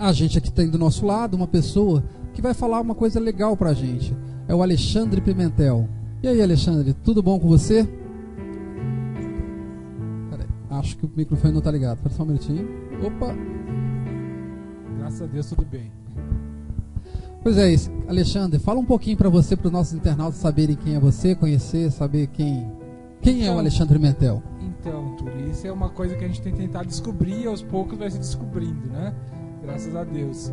a gente aqui tem do nosso lado uma pessoa que vai falar uma coisa legal pra gente. É o Alexandre Pimentel. E aí, Alexandre, tudo bom com você? Peraí, acho que o microfone não tá ligado. Espera só um minutinho. Opa! Graças a Deus, tudo bem. Pois é isso. Alexandre, fala um pouquinho para você, para os nossos internautas saberem quem é você, conhecer, saber quem é o Alexandre Pimentel. Então, Túlio, isso é uma coisa que a gente tem tentado descobrir e aos poucos vai se descobrindo, né? Graças a Deus.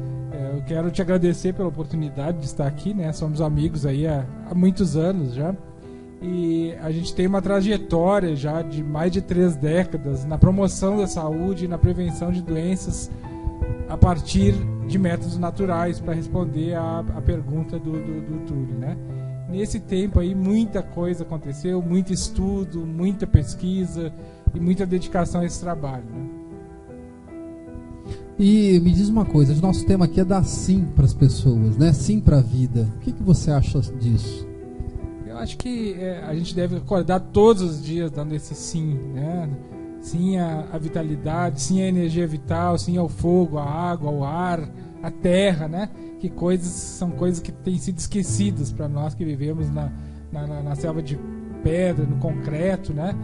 Eu quero te agradecer pela oportunidade de estar aqui, né? Somos amigos aí há muitos anos já. E a gente tem uma trajetória já de mais de 3 décadas na promoção da saúde e na prevenção de doenças a partir de métodos naturais, para responder a pergunta do Túlio, né? Nesse tempo aí muita coisa aconteceu, muito estudo, muita pesquisa e muita dedicação a esse trabalho, né? E me diz uma coisa, o nosso tema aqui é dar sim para as pessoas, né? Sim para a vida. O que você acha disso? Eu acho que a gente deve acordar todos os dias dando esse sim, né? Sim à vitalidade, sim à energia vital, sim ao fogo, à água, ao ar, à terra, né? Que são coisas que têm sido esquecidas para nós que vivemos na selva de pedra, no concreto, né?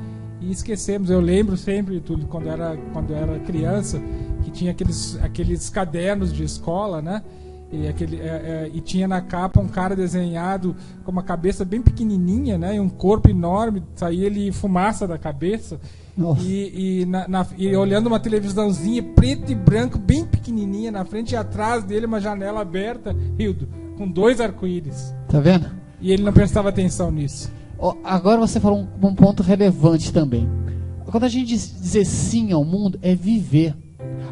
E esquecemos. Eu lembro sempre, tudo quando era criança, que tinha aqueles cadernos de escola, né? E tinha na capa um cara desenhado com uma cabeça bem pequenininha, né? E um corpo enorme, saía ele fumaça da cabeça. E olhando uma televisãozinha preto e branco bem pequenininha na frente e atrás dele uma janela aberta, Hildo, com 2 arco-íris. Tá vendo? E ele não prestava atenção nisso. Agora você falou um ponto relevante também. Quando a gente dizer sim ao mundo, é viver.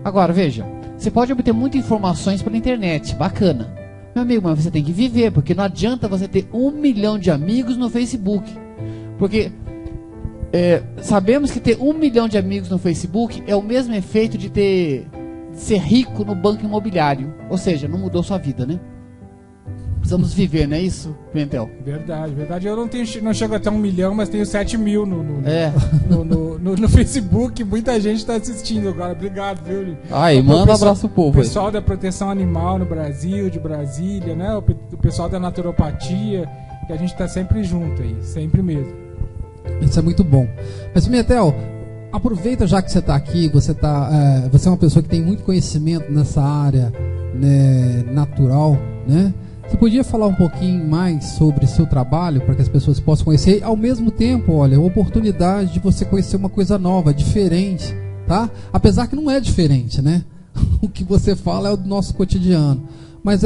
Agora, veja, você pode obter muitas informações pela internet, bacana. Meu amigo, mas você tem que viver, porque não adianta você ter 1 milhão de amigos no Facebook. Porque sabemos que ter 1 milhão de amigos no Facebook é o mesmo efeito de ser rico no banco imobiliário. Ou seja, não mudou sua vida, né? Precisamos viver, não é isso, Pimentel? Verdade. Eu não chego até 1 milhão, mas tenho 7 mil no Facebook. Muita gente está assistindo agora. Obrigado, viu? Aí, manda um abraço pro povo. O pessoal da proteção animal no Brasil, de Brasília, né? O pessoal da naturopatia, que a gente está sempre junto aí, sempre mesmo. Isso é muito bom. Mas, Pimentel, aproveita já que você está aqui, você é uma pessoa que tem muito conhecimento nessa área, né, natural, né? Você podia falar um pouquinho mais sobre seu trabalho para que as pessoas possam conhecer e, ao mesmo tempo, olha, a oportunidade de você conhecer uma coisa nova, diferente, tá? Apesar que não é diferente, né? O que você fala é o do nosso cotidiano. Mas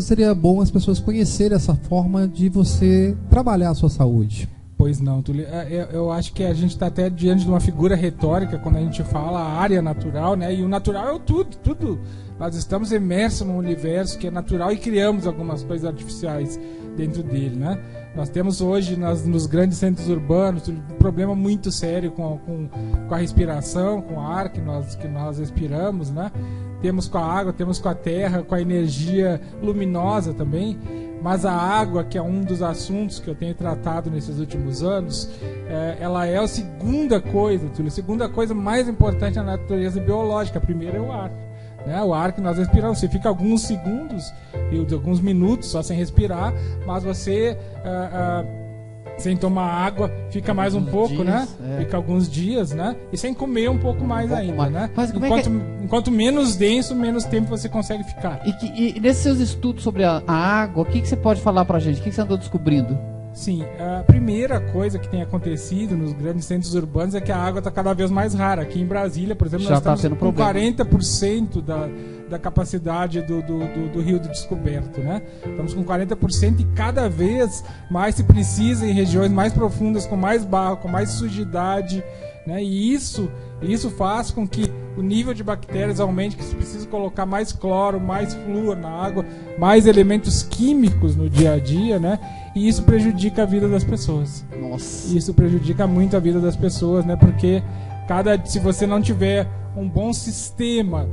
seria bom as pessoas conhecerem essa forma de você trabalhar a sua saúde. Pois não, Túlio. Eu acho que a gente está até diante de uma figura retórica quando a gente fala a área natural, né? E o natural é o tudo. Nós estamos imersos num universo que é natural e criamos algumas coisas artificiais dentro dele, né? Nós temos hoje nos grandes centros urbanos um problema muito sério com a respiração, com o ar que nós respiramos, né? Temos com a água, temos com a terra, com a energia luminosa também. Mas a água, que é um dos assuntos que eu tenho tratado nesses últimos anos, ela é a segunda coisa, Túlio, a segunda coisa mais importante na natureza biológica. A primeira é o ar, né? O ar que nós respiramos. Você fica alguns segundos, alguns minutos só sem respirar, mas você, sem tomar água, fica mais um pouco, dias, né? Fica alguns dias, né? E sem comer um pouco mais ainda, né? Mas enquanto menos denso, menos tempo você consegue ficar. E nesses seus estudos sobre a água, o que você pode falar pra gente? O que você andou descobrindo? Sim, a primeira coisa que tem acontecido nos grandes centros urbanos é que a água está cada vez mais rara. Aqui em Brasília, por exemplo, nós estamos com 40% da capacidade do rio descoberto, né? Estamos com 40% e cada vez mais se precisa em regiões mais profundas, com mais barro, com mais sujidade, né? E isso faz com que o nível de bactérias aumente, que se precisa colocar mais cloro, mais flúor na água, mais elementos químicos no dia a dia, né? E isso prejudica a vida das pessoas. Nossa. Isso prejudica muito a vida das pessoas, né? Porque se você não tiver um bom sistema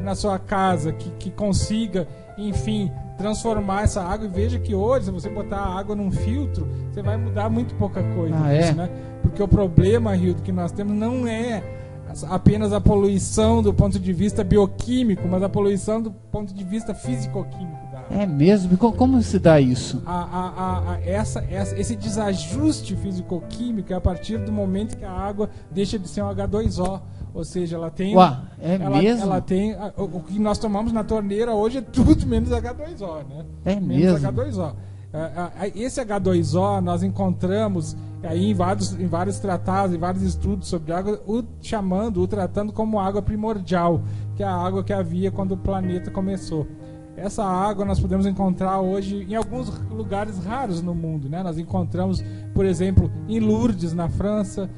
na sua casa que consiga, enfim, transformar essa água, e veja que hoje, se você botar a água num filtro, você vai mudar muito pouca coisa disso, né? Porque o problema, Rildo, que nós temos não é apenas a poluição do ponto de vista bioquímico, mas a poluição do ponto de vista físico-químico da água. É mesmo? Como se dá isso? Esse desajuste físico-químico é a partir do momento que a água deixa de ser um H2O. Ou seja, ela tem. Mesmo? Ela tem. O que nós tomamos na torneira hoje é tudo menos H2O, né? É menos mesmo? H2O. Esse H2O nós encontramos aí em vários tratados, em vários estudos sobre água, tratando como água primordial, que é a água que havia quando o planeta começou. Essa água nós podemos encontrar hoje em alguns lugares raros no mundo, né? Nós encontramos, por exemplo, em Lourdes, na França,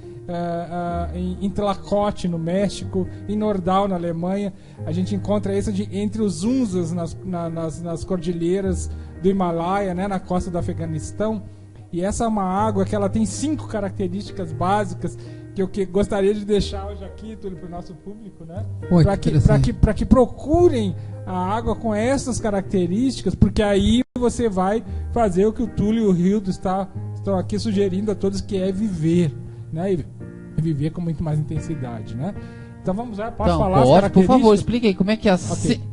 em Tlacote, no México, em Nordau, na Alemanha. A gente encontra isso entre os Unzas, nas cordilheiras do Himalaia, né? Na costa do Afeganistão. E essa é uma água que ela tem 5 características básicas que eu gostaria de deixar hoje aqui, Túlio, para o nosso público, né? Para que procurem a água com essas características, porque aí você vai fazer o que o Túlio e o Rildo estão aqui sugerindo a todos, que é viver, né? E viver com muito mais intensidade, né? Então vamos lá, posso falar as características? Por favor, explique aí como é que as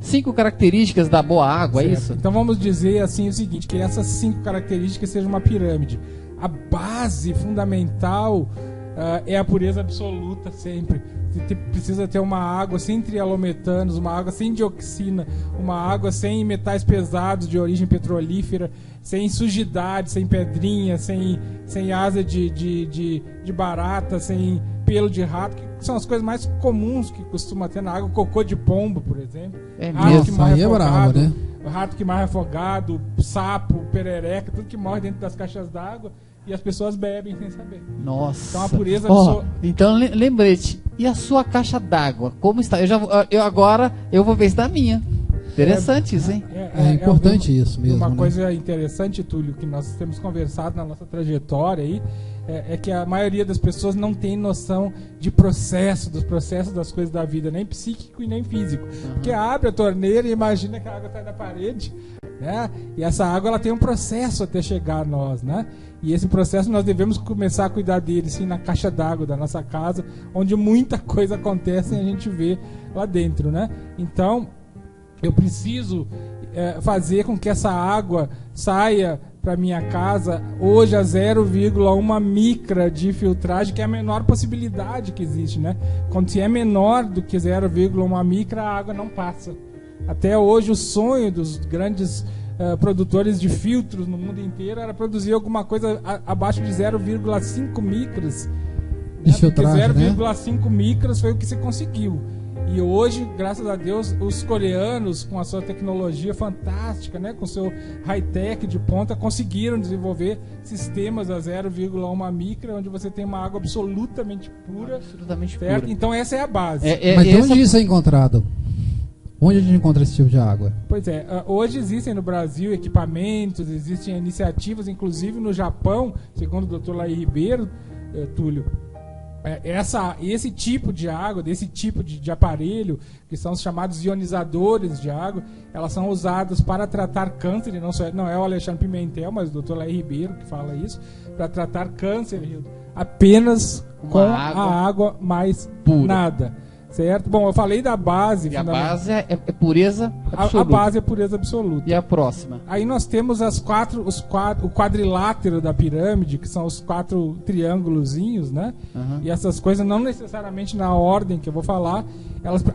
5 características da boa água, certo. É isso? Então vamos dizer assim o seguinte, que essas 5 características sejam uma pirâmide. A base fundamental é a pureza absoluta sempre. Você precisa ter uma água sem trialometanos, uma água sem dioxina, uma água sem metais pesados de origem petrolífera, sem sujidade, sem pedrinha, sem asa de barata, sem pelo de rato, que são as coisas mais comuns que costuma ter na água. Cocô de pombo, por exemplo. Aí é bravo, né? Rato que morre afogado, sapo, perereca, tudo que morre dentro das caixas d'água. E as pessoas bebem sem saber. Nossa. Então a pureza absoluta. Então lembrete. E a sua caixa d'água? Como está? Agora eu vou ver se está minha. Interessante isso, hein? É importante isso mesmo. Uma né? coisa interessante, Túlio, que nós temos conversado na nossa trajetória aí, é que a maioria das pessoas não tem noção dos processos das coisas da vida, nem psíquico e nem físico. Porque abre a torneira e imagina que a água está na parede, né? E essa água ela tem um processo até chegar a nós, né? E esse processo nós devemos começar a cuidar dele, sim, na caixa d'água da nossa casa, onde muita coisa acontece e a gente vê lá dentro, né? Então, eu preciso fazer com que essa água saia para minha casa hoje a 0,1 micra de filtragem, que é a menor possibilidade que existe, né? Quando se é menor do que 0,1 micra, a água não passa. Até hoje o sonho dos grandes produtores de filtros no mundo inteiro era produzir alguma coisa abaixo de 0,5 micras. De filtragem, né? 0,5 micras foi o que se conseguiu. E hoje, graças a Deus, os coreanos, com a sua tecnologia fantástica, né, com o seu high-tech de ponta, conseguiram desenvolver sistemas a 0,1 micra, onde você tem uma água absolutamente pura. Absolutamente certo? pura. Então essa é a base. Mas de onde isso é encontrado? Onde a gente encontra esse tipo de água? Pois é, hoje existem no Brasil equipamentos, existem iniciativas, inclusive no Japão, segundo o Dr. Laí Ribeiro, Túlio. Esse tipo de água, desse tipo de aparelho, que são os chamados ionizadores de água, elas são usadas para tratar câncer, e não é o Alexandre Pimentel, mas o Dr. Laí Ribeiro que fala isso, para tratar câncer, apenas com a água mais pura. Nada. Certo? Bom, eu falei da base. E a base é pureza absoluta. A base é pureza absoluta. E a próxima? Aí nós temos o quadrilátero da pirâmide, que são os 4 triângulozinhos, né? E essas coisas, não necessariamente na ordem que eu vou falar,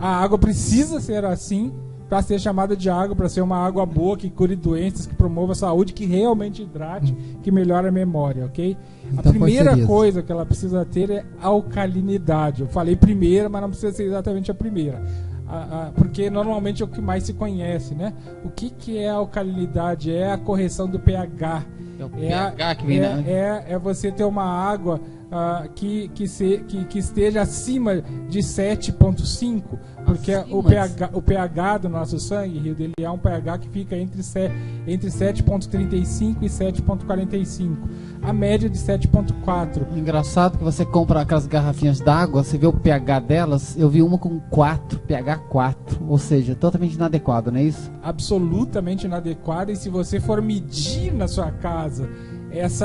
a água precisa ser assim para ser chamada de água, para ser uma água boa, que cure doenças, que promova a saúde, que realmente hidrate, que melhore a memória, ok? Então, a primeira coisa que ela precisa ter é alcalinidade. Eu falei primeira, mas não precisa ser exatamente a primeira. Porque normalmente é o que mais se conhece, né? O que é a alcalinidade? É a correção do pH. É o pH que vem é você ter uma água que esteja acima de 7,5, porque o pH do nosso sangue, Rio, ele é um pH que fica entre 7,35 e 7,45. A média de 7,4. Engraçado que você compra aquelas garrafinhas d'água, você vê o pH delas, eu vi uma com 4, pH 4, ou seja, totalmente inadequado, não é isso? Absolutamente inadequado, e se você for medir na sua casa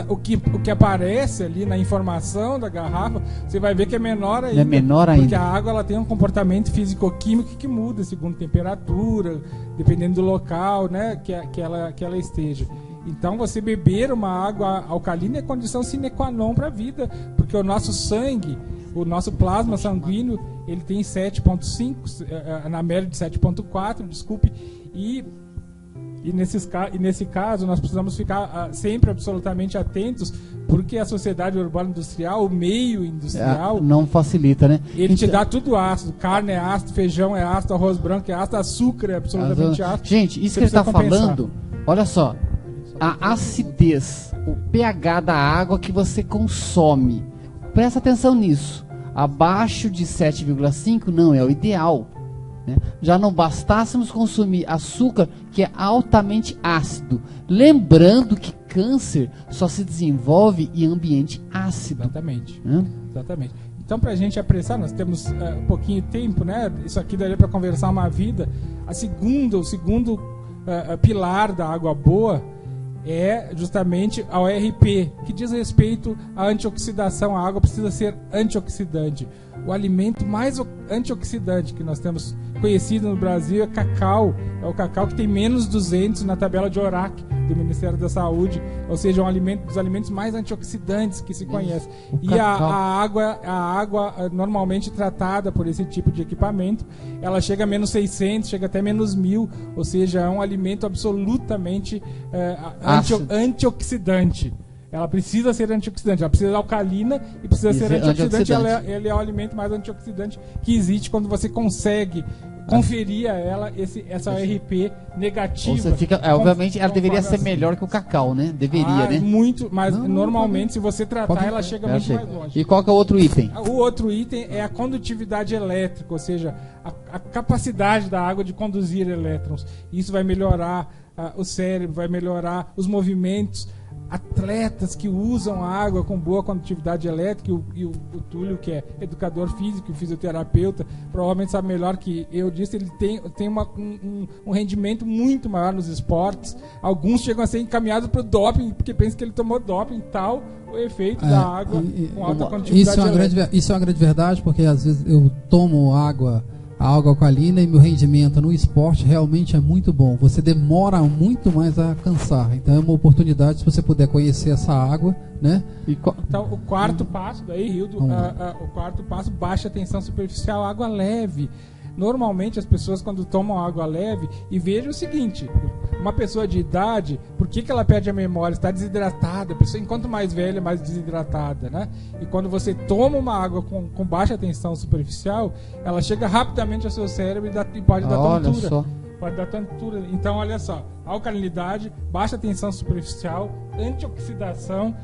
o que aparece ali na informação da garrafa, você vai ver que é menor ainda. É menor ainda. Porque a água ela tem um comportamento físico-químico que muda segundo temperatura, dependendo do local, né, que ela esteja. Então, você beber uma água alcalina é condição sine qua non para a vida, porque o nosso sangue, o nosso plasma sanguíneo, ele tem 7,5, na média de 7,4, desculpe, e nesse caso nós precisamos ficar sempre absolutamente atentos, porque a sociedade urbana industrial, o meio industrial, não facilita, né? Ele te dá tudo ácido, carne é ácido, feijão é ácido, arroz branco é ácido, açúcar é absolutamente ácido. Gente, isso que ele está falando, olha só, a acidez, o pH da água que você consome, presta atenção nisso, abaixo de 7,5 não é o ideal. Já não bastássemos consumir açúcar, que é altamente ácido. Lembrando que câncer só se desenvolve em ambiente ácido. Exatamente. Exatamente. Então, para a gente apressar, nós temos um pouquinho de tempo, né? Isso aqui daria para conversar uma vida. O segundo pilar da água boa é justamente a ORP, que diz respeito à antioxidação. A água precisa ser antioxidante. O alimento mais antioxidante que nós temos conhecido no Brasil é cacau. É o cacau que tem menos 200 na tabela de ORAC do Ministério da Saúde, ou seja, um dos alimentos mais antioxidantes que se conhece. E a água normalmente tratada por esse tipo de equipamento, ela chega a menos 600, chega até menos 1000, ou seja, é um alimento absolutamente antioxidante. Ela precisa ser antioxidante, ela precisa ser alcalina e precisa ser antioxidante. Ele é o alimento mais antioxidante que existe quando você consegue conferir a ela essa ORP negativa. Você fica, obviamente ela deveria ser melhor que o cacau, né? Deveria, né? Muito, mas normalmente se você tratar ela chega muito mais longe. E qual que é o outro item? O outro item é a condutividade elétrica, ou seja, a capacidade da água de conduzir elétrons. Isso vai melhorar o cérebro, vai melhorar os movimentos. Atletas que usam água com boa condutividade elétrica, e o Túlio, que é educador físico e fisioterapeuta, provavelmente sabe melhor que eu disso, ele tem um rendimento muito maior nos esportes. Alguns chegam a ser encaminhados para o doping, porque pensam que ele tomou doping, tal o efeito da água com alta condutividade elétrica. Isso é uma grande verdade, porque às vezes eu tomo a água alcalina e meu rendimento no esporte realmente é muito bom. Você demora muito mais a cansar. Então é uma oportunidade, se você puder conhecer essa água, né? Então o quarto passo daí, Rildo, o quarto passo, baixa tensão superficial, água leve. Normalmente as pessoas quando tomam água leve, e veja o seguinte, uma pessoa de idade, por que ela perde a memória? Está desidratada, a pessoa enquanto mais velha, mais desidratada, né? E quando você toma uma água com baixa tensão superficial, ela chega rapidamente ao seu cérebro e pode dar tontura. Só. Pode dar tontura. Então olha só, alcalinidade, baixa tensão superficial, antioxidação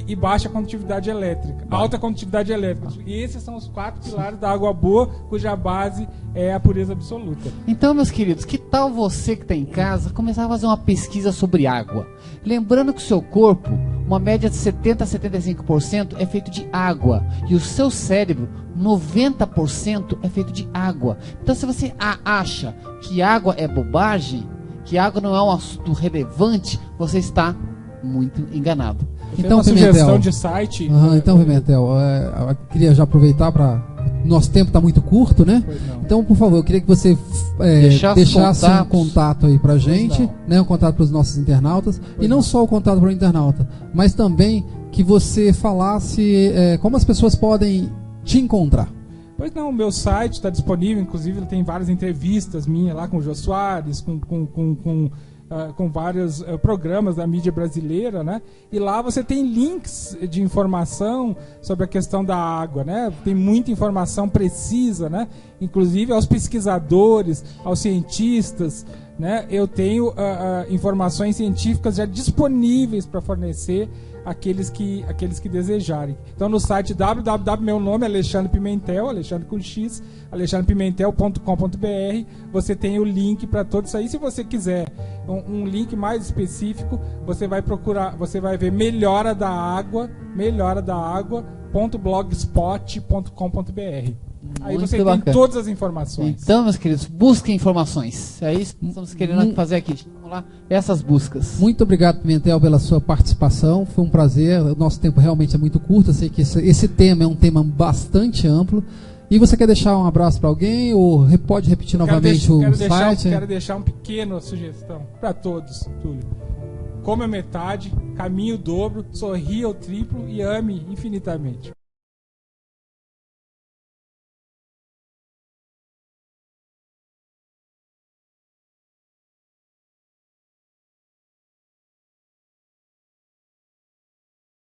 e baixa condutividade elétrica, alta condutividade elétrica. E esses são os 4 pilares da água boa, cuja base é a pureza absoluta. Então, meus queridos, que tal você que está em casa começar a fazer uma pesquisa sobre água? Lembrando que o seu corpo, uma média de 70 a 75% é feito de água, e o seu cérebro, 90% é feito de água. Então, se você acha que água é bobagem, que água não é um assunto relevante, você está muito enganado. Então, uma sugestão de site. Então, Pimentel, eu queria já aproveitar para... Nosso tempo está muito curto, né? Então, por favor, eu queria que você deixasse um contato aí pra gente, né? Um contato para os nossos internautas. E não só o contato para o internauta, mas também que você falasse como as pessoas podem te encontrar. Pois não, o meu site está disponível, inclusive tem várias entrevistas minhas lá com o Jô Soares, com vários programas da mídia brasileira, né? E lá você tem links de informação sobre a questão da água, né? Tem muita informação precisa, né? Inclusive aos pesquisadores, aos cientistas, né? Eu tenho informações científicas já disponíveis para fornecer aqueles que desejarem. Então no site meu nome é Alexandre Pimentel, Alexandre com X, alexandrepimentel.com.br, você tem o link para tudo isso aí. Se você quiser um link mais específico, você vai procurar, você vai ver melhora da água.blogspot.com.br. Aí Muito você tem bacana. todas as informações. Então, meus queridos, busquem informações. É isso que estamos querendo fazer aqui. Estimular essas buscas. Muito obrigado, Pimentel, pela sua participação. Foi um prazer. O nosso tempo realmente é muito curto. Eu sei que esse tema é um tema bastante amplo. E você quer deixar um abraço para alguém? Ou pode repetir novamente o site? Quero deixar uma pequena sugestão para todos, Túlio. Come a metade, caminhe o dobro, sorria o triplo e ame infinitamente.